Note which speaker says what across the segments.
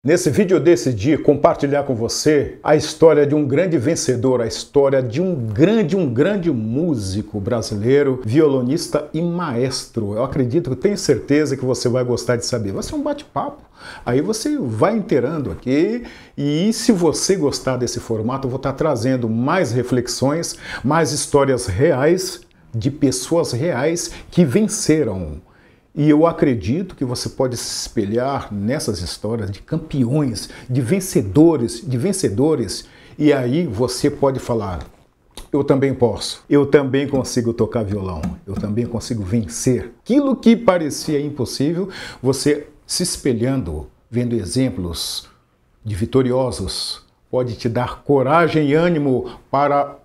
Speaker 1: Nesse vídeo eu decidi compartilhar com você a história de um grande vencedor, a história de um grande músico brasileiro, violonista e maestro. Eu acredito, tenho certeza que você vai gostar de saber. Vai ser um bate-papo, aí você vai inteirando aqui e se você gostar desse formato, eu vou estar trazendo mais reflexões, mais histórias reais de pessoas reais que venceram. E eu acredito que você pode se espelhar nessas histórias de campeões, de vencedores, e aí você pode falar, eu também posso, eu também consigo tocar violão, eu também consigo vencer. Aquilo que parecia impossível, você se espelhando, vendo exemplos de vitoriosos, pode te dar coragem e ânimo para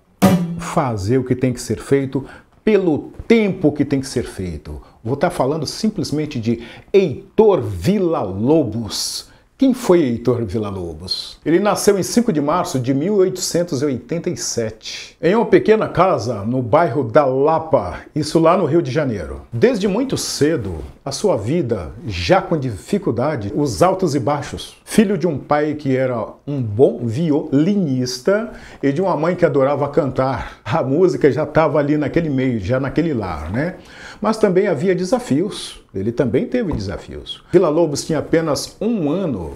Speaker 1: fazer o que tem que ser feito, pelo tempo que tem que ser feito. Vou estar falando simplesmente de Heitor Villa-Lobos. Quem foi Heitor Villa-Lobos? Ele nasceu em 5 de março de 1887, em uma pequena casa no bairro da Lapa, isso lá no Rio de Janeiro. Desde muito cedo, a sua vida, já com dificuldade, os altos e baixos. Filho de um pai que era um bom violinista e de uma mãe que adorava cantar. A música já estava ali naquele meio, já naquele lar, né? Mas também havia desafios. Ele também teve desafios. Villa-Lobos tinha apenas 1 ano.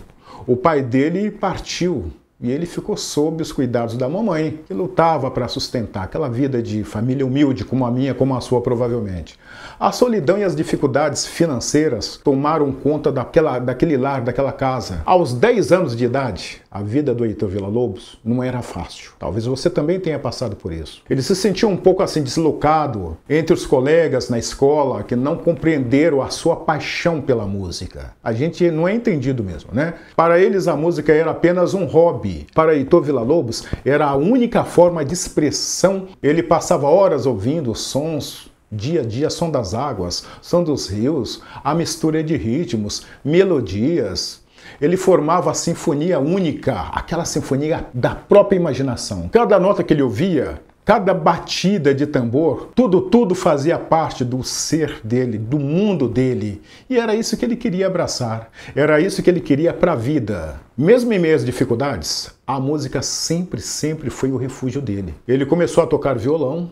Speaker 1: O pai dele partiu e ele ficou sob os cuidados da mamãe, que lutava para sustentar aquela vida de família humilde, como a minha, como a sua provavelmente. A solidão e as dificuldades financeiras tomaram conta daquele lar, daquela casa. Aos 10 anos de idade, a vida do Heitor Villa-Lobos não era fácil. Talvez você também tenha passado por isso. Ele se sentiu um pouco assim deslocado entre os colegas na escola que não compreenderam a sua paixão pela música. A gente não é entendido mesmo, né? Para eles a música era apenas um hobby. Para Heitor Villa-Lobos era a única forma de expressão. Ele passava horas ouvindo sons dia a dia, som das águas, som dos rios, a mistura de ritmos, melodias. Ele formava a sinfonia única, aquela sinfonia da própria imaginação. Cada nota que ele ouvia, cada batida de tambor, tudo fazia parte do ser dele, do mundo dele. E era isso que ele queria abraçar, era isso que ele queria para a vida. Mesmo em meio às dificuldades, a música sempre foi o refúgio dele. Ele começou a tocar violão,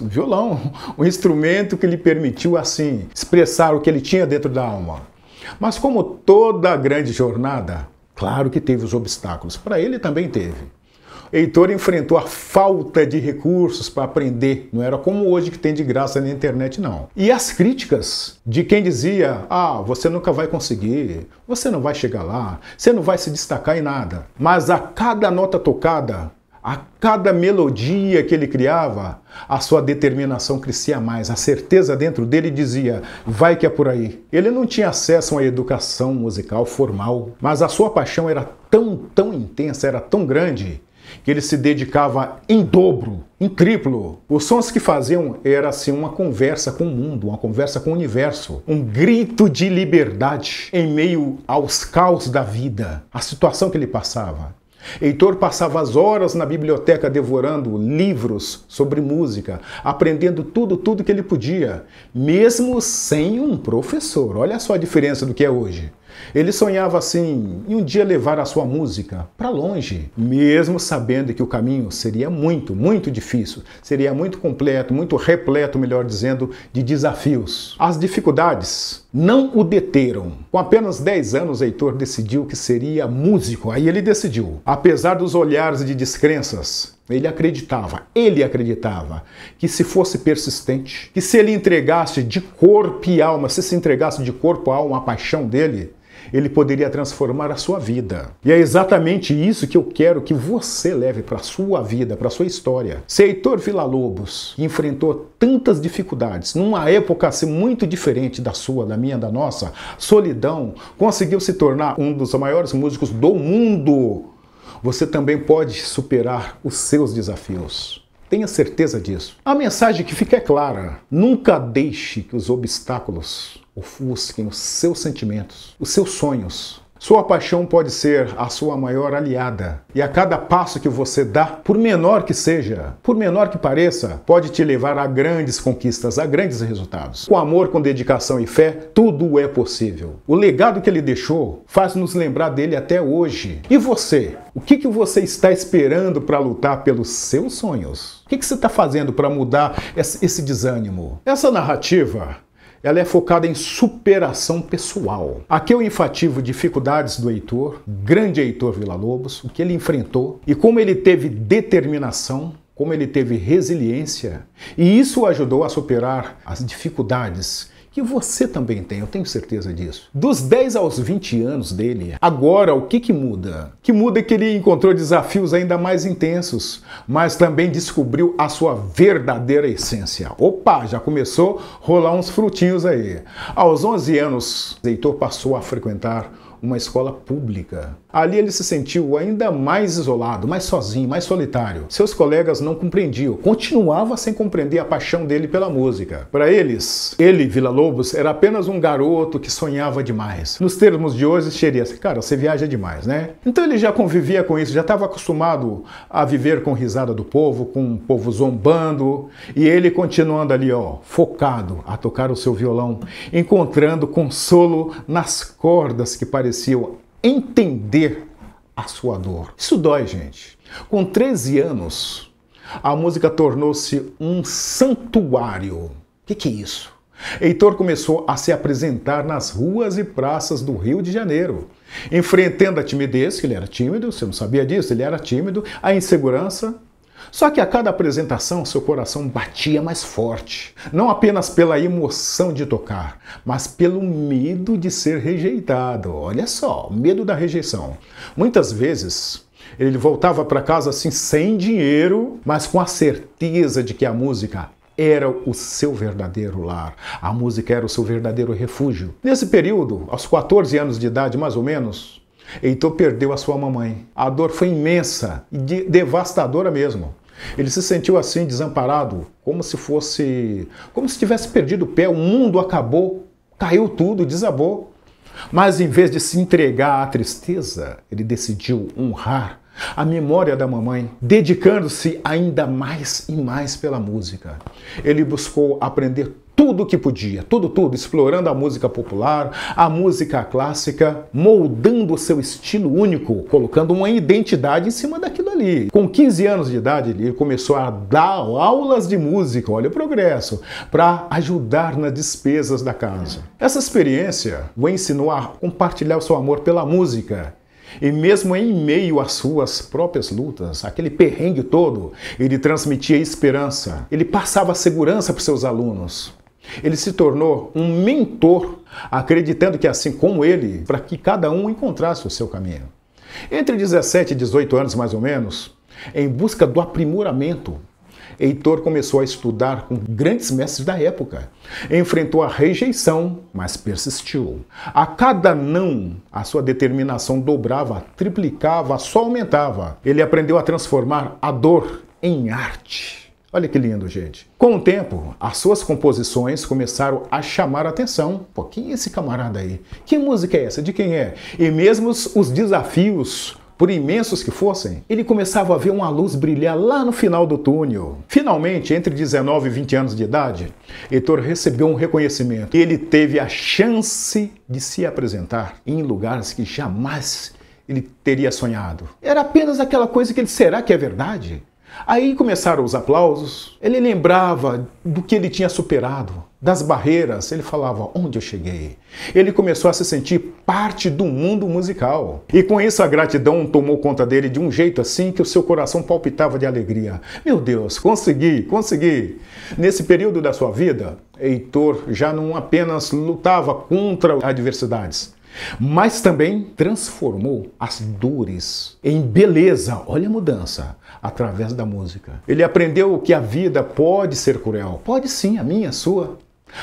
Speaker 1: violão, um instrumento que lhe permitiu, assim, expressar o que ele tinha dentro da alma. Mas como toda grande jornada, claro que teve os obstáculos, para ele também teve. Heitor enfrentou a falta de recursos para aprender. Não era como hoje que tem de graça na internet, não. E as críticas de quem dizia, você nunca vai conseguir, você não vai chegar lá, você não vai se destacar em nada. Mas a cada nota tocada, a cada melodia que ele criava, a sua determinação crescia mais. A certeza dentro dele dizia, vai que é por aí. Ele não tinha acesso a uma educação musical formal, mas a sua paixão era tão intensa, era tão grande, que ele se dedicava em dobro, em triplo. Os sons que faziam era assim uma conversa com o mundo, uma conversa com o universo, um grito de liberdade em meio aos caos da vida, a situação que ele passava. Heitor passava as horas na biblioteca devorando livros sobre música, aprendendo tudo que ele podia, mesmo sem um professor. Olha só a diferença do que é hoje. Ele sonhava assim, em um dia levar a sua música para longe, mesmo sabendo que o caminho seria muito difícil, seria muito completo, muito repleto, melhor dizendo, de desafios. As dificuldades não o deteram. Com apenas 10 anos, Heitor decidiu que seria músico. Aí ele decidiu. Apesar dos olhares de descrenças, ele acreditava que se fosse persistente, que se ele entregasse de corpo e alma, se entregasse de corpo e alma a paixão dele, ele poderia transformar a sua vida. E é exatamente isso que eu quero que você leve para a sua vida, para a sua história. Se Heitor Villa-Lobos enfrentou tantas dificuldades, numa época assim, muito diferente da sua, da minha, da nossa, solidão, conseguiu se tornar um dos maiores músicos do mundo, você também pode superar os seus desafios. Tenha certeza disso. A mensagem que fica é clara. Nunca deixe que os obstáculos ofusquem os seus sentimentos, os seus sonhos. Sua paixão pode ser a sua maior aliada. E a cada passo que você dá, por menor que seja, por menor que pareça, pode te levar a grandes conquistas, a grandes resultados. Com amor, com dedicação e fé, tudo é possível. O legado que ele deixou faz nos lembrar dele até hoje. E você? O que você está esperando para lutar pelos seus sonhos? O que você está fazendo para mudar esse desânimo? Essa narrativa, ela é focada em superação pessoal. Aqui eu enfatizo dificuldades do Heitor, grande Heitor Villa-Lobos, o que ele enfrentou e como ele teve determinação, como ele teve resiliência, e isso o ajudou a superar as dificuldades que você também tem, eu tenho certeza disso. Dos 10 aos 20 anos dele, agora o que muda? O que muda é que ele encontrou desafios ainda mais intensos, mas também descobriu a sua verdadeira essência. Opa, já começou a rolar uns frutinhos aí. Aos 11 anos, Heitor passou a frequentar uma escola pública. Ali ele se sentiu ainda mais isolado, mais sozinho, mais solitário. Seus colegas não compreendiam, continuava sem compreender a paixão dele pela música. Para eles, ele, Villa-Lobos, era apenas um garoto que sonhava demais. Nos termos de hoje, seria assim, cara, você viaja demais, né? Então ele já convivia com isso, já estava acostumado a viver com risada do povo, com o povo zombando, e ele continuando ali, ó, focado a tocar o seu violão, encontrando consolo nas cordas que pareciam entender a sua dor. Isso dói, gente. Com 13 anos, a música tornou-se um santuário. O que é isso? Heitor começou a se apresentar nas ruas e praças do Rio de Janeiro, enfrentando a timidez, que ele era tímido, você não sabia disso, ele era tímido, a insegurança. Só que a cada apresentação, seu coração batia mais forte. Não apenas pela emoção de tocar, mas pelo medo de ser rejeitado. Olha só, medo da rejeição. Muitas vezes, ele voltava para casa assim, sem dinheiro, mas com a certeza de que a música era o seu verdadeiro lar. A música era o seu verdadeiro refúgio. Nesse período, aos 14 anos de idade, mais ou menos, Heitor perdeu a sua mamãe. A dor foi imensa e devastadora mesmo. Ele se sentiu assim, desamparado, como se tivesse perdido o pé, o mundo acabou, caiu tudo, desabou. Mas em vez de se entregar à tristeza, ele decidiu honrar a memória da mamãe, dedicando-se ainda mais e mais pela música. Ele buscou aprender tudo o que podia, tudo, explorando a música popular, a música clássica, moldando o seu estilo único, colocando uma identidade em cima daquilo ali. Com 15 anos de idade, ele começou a dar aulas de música, olha o progresso, para ajudar nas despesas da casa. Essa experiência o ensinou a compartilhar o seu amor pela música. E mesmo em meio às suas próprias lutas, aquele perrengue todo, ele transmitia esperança, ele passava segurança para os seus alunos. Ele se tornou um mentor, acreditando que assim como ele, para que cada um encontrasse o seu caminho. Entre 17 e 18 anos mais ou menos, em busca do aprimoramento, Heitor começou a estudar com grandes mestres da época. Enfrentou a rejeição, mas persistiu. A cada não, a sua determinação dobrava, triplicava, só aumentava. Ele aprendeu a transformar a dor em arte. Olha que lindo, gente. Com o tempo, as suas composições começaram a chamar a atenção. Pô, quem é esse camarada aí? Que música é essa? De quem é? E mesmo os desafios, por imensos que fossem, ele começava a ver uma luz brilhar lá no final do túnel. Finalmente, entre 19 e 20 anos de idade, Heitor recebeu um reconhecimento. Ele teve a chance de se apresentar em lugares que jamais ele teria sonhado. Era apenas aquela coisa que ele, será que é verdade? Aí começaram os aplausos, ele lembrava do que ele tinha superado, das barreiras, ele falava, onde eu cheguei? Ele começou a se sentir parte do mundo musical. E com isso a gratidão tomou conta dele de um jeito assim que o seu coração palpitava de alegria. Meu Deus, consegui! Nesse período da sua vida, Heitor já não apenas lutava contra adversidades, mas também transformou as dores em beleza, olha a mudança, através da música. Ele aprendeu que a vida pode ser cruel, pode sim, a minha, a sua,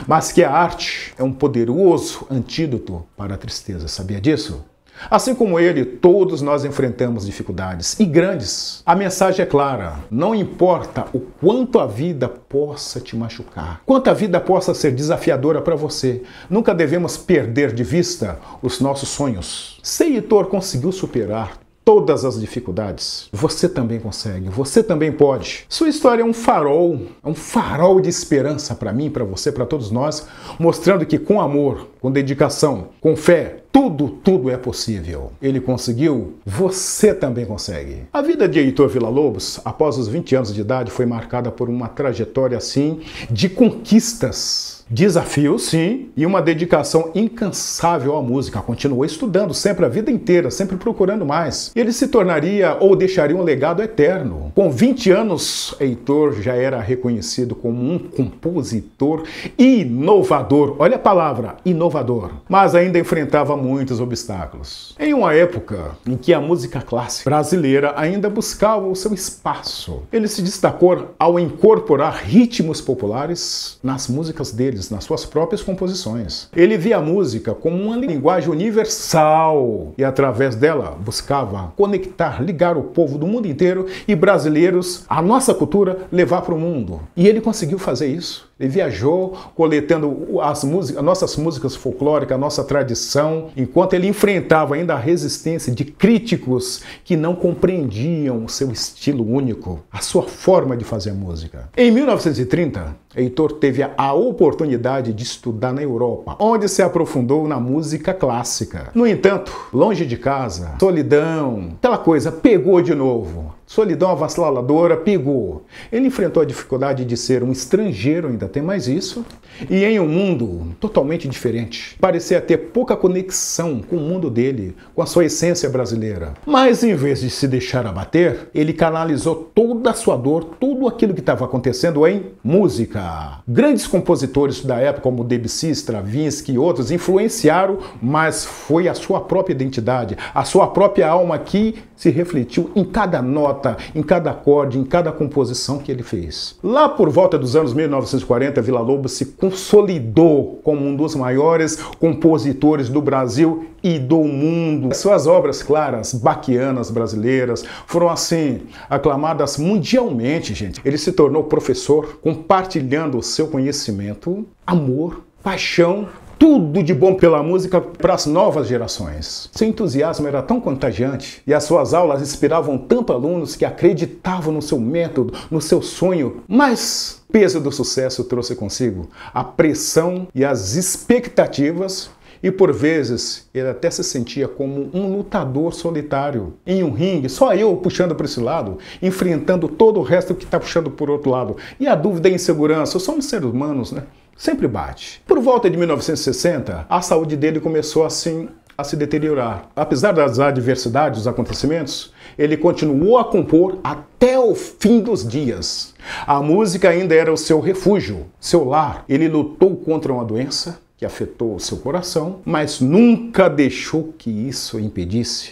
Speaker 1: mas que a arte é um poderoso antídoto para a tristeza, sabia disso? Assim como ele, todos nós enfrentamos dificuldades, e grandes. A mensagem é clara: não importa o quanto a vida possa te machucar, quanto a vida possa ser desafiadora para você, nunca devemos perder de vista os nossos sonhos. Se Heitor conseguiu superar todas as dificuldades, você também consegue, você também pode. Sua história é um farol de esperança para mim, para você, para todos nós, mostrando que com amor, com dedicação, com fé, tudo é possível. Ele conseguiu, você também consegue. A vida de Heitor Villa-Lobos, após os 20 anos de idade, foi marcada por uma trajetória assim de conquistas. Desafios, sim, e uma dedicação incansável à música. Continuou estudando sempre a vida inteira, sempre procurando mais. Ele se tornaria ou deixaria um legado eterno. Com 20 anos, Heitor já era reconhecido como um compositor inovador. Olha a palavra, inovador. Mas ainda enfrentava muitos obstáculos. Em uma época em que a música clássica brasileira ainda buscava o seu espaço, ele se destacou ao incorporar ritmos populares nas músicas dele, nas suas próprias composições. Ele via a música como uma linguagem universal e, através dela, buscava conectar, ligar o povo do mundo inteiro e brasileiros, a nossa cultura, levar para o mundo. E ele conseguiu fazer isso. Ele viajou coletando as nossas músicas folclóricas, a nossa tradição, enquanto ele enfrentava ainda a resistência de críticos que não compreendiam o seu estilo único, a sua forma de fazer música. Em 1930, Heitor teve a oportunidade de estudar na Europa, onde se aprofundou na música clássica. No entanto, longe de casa, solidão, aquela coisa pegou de novo. Solidão avassaladora pegou. Ele enfrentou a dificuldade de ser um estrangeiro, ainda tem mais isso, e em um mundo totalmente diferente. Parecia ter pouca conexão com o mundo dele, com a sua essência brasileira. Mas em vez de se deixar abater, ele canalizou toda a sua dor, tudo aquilo que estava acontecendo em música. Grandes compositores da época, como Debussy, Stravinsky e outros, influenciaram, mas foi a sua própria identidade, a sua própria alma que se refletiu em cada nota, em cada acorde, em cada composição que ele fez. Lá por volta dos anos 1940, Villa-Lobos se consolidou como um dos maiores compositores do Brasil e do mundo. Suas obras claras, baquianas brasileiras, foram assim aclamadas mundialmente, gente. Ele se tornou professor, compartilhando o seu conhecimento, amor, paixão, tudo de bom pela música para as novas gerações. Seu entusiasmo era tão contagiante e as suas aulas inspiravam tanto alunos que acreditavam no seu método, no seu sonho, mas o peso do sucesso trouxe consigo a pressão e as expectativas. E por vezes ele até se sentia como um lutador solitário. Em um ringue, só eu puxando para esse lado, enfrentando todo o resto que está puxando por outro lado. E a dúvida e a insegurança, somos seres humanos, né? Sempre bate. Por volta de 1960, a saúde dele começou assim a se deteriorar. Apesar das adversidades, dos acontecimentos, ele continuou a compor até o fim dos dias. A música ainda era o seu refúgio, seu lar. Ele lutou contra uma doença que afetou o seu coração, mas nunca deixou que isso impedisse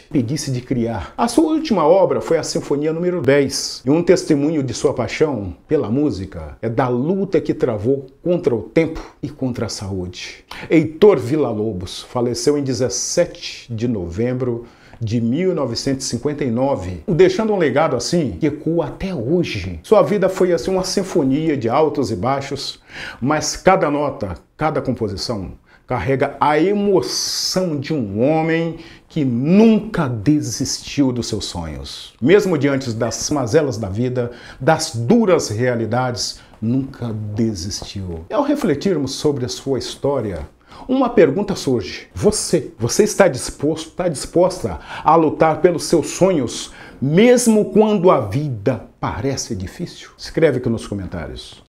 Speaker 1: de criar. A sua última obra foi a Sinfonia número 10, e um testemunho de sua paixão pela música é da luta que travou contra o tempo e contra a saúde. Heitor Villa-Lobos faleceu em 17 de novembro de 1959, deixando um legado assim que ecoa até hoje. Sua vida foi assim uma sinfonia de altos e baixos, mas cada nota, cada composição carrega a emoção de um homem que nunca desistiu dos seus sonhos. Mesmo diante das mazelas da vida, das duras realidades, nunca desistiu. E ao refletirmos sobre a sua história, uma pergunta surge. Você está disposto, está disposta a lutar pelos seus sonhos, mesmo quando a vida parece difícil? Escreve aqui nos comentários.